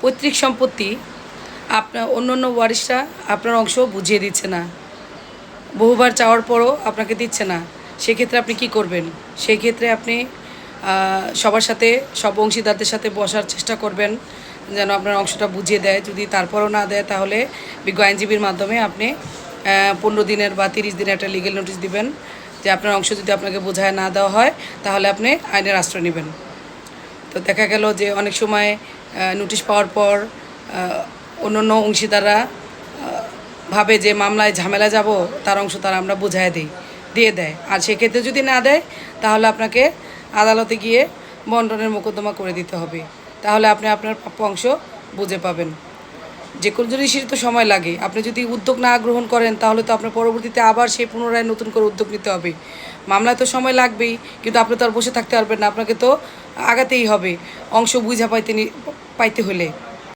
পৈতৃক সম্পত্তি আপনার অন্য ওয়ারিশরা আপনার অংশ বুঝিয়ে দিচ্ছে না, বহুবার চাওয়ার পরও আপনাকে দিচ্ছে না। সেক্ষেত্রে আপনি কি করবেন? সেই ক্ষেত্রে আপনি সবার সাথে, সব অংশীদারদের সাথে বসার চেষ্টা করবেন যেন আপনার অংশটা বুঝিয়ে দেয়। যদি তারপরও না দেয় তাহলে বিজ্ঞ আইনজীবীর মাধ্যমে আপনি 15 দিনের বা 30 দিনের একটা লিগেল নোটিশ দিবেন যে আপনার অংশ যদি আপনাকে বোঝায় না দেওয়া হয় তাহলে আপনি আইনের আশ্রয় নেবেন। তো দেখা গেল যে অনেক সময় নোটিশ পাওয়ার পর অন্য অংশীদাররা ভাবে যে মামলায় ঝামেলা যাব, তার অংশ তারা আমরা দিয়ে দেয়। আর সেক্ষেত্রে যদি না দেয় তাহলে আপনাকে আদালতে গিয়ে বন্টনের মোকদ্দমা করে দিতে হবে। তাহলে আপনি আপনার প্রাপ্য অংশ বুঝে পাবেন। যে কোনো জিনিসেরই তো সময় লাগে। আপনি যদি উদ্যোগ না গ্রহণ করেন তাহলে তো আপনার পরবর্তীতে আবার সেই পুনরায় নতুন করে উদ্যোগ নিতে হবে। মামলায় তো সময় লাগবেই, কিন্তু আপনি তো আর বসে থাকতে পারবেন না, আপনাকে তো আগাতেই হবে অংশ বুঝা পাইতে হলে।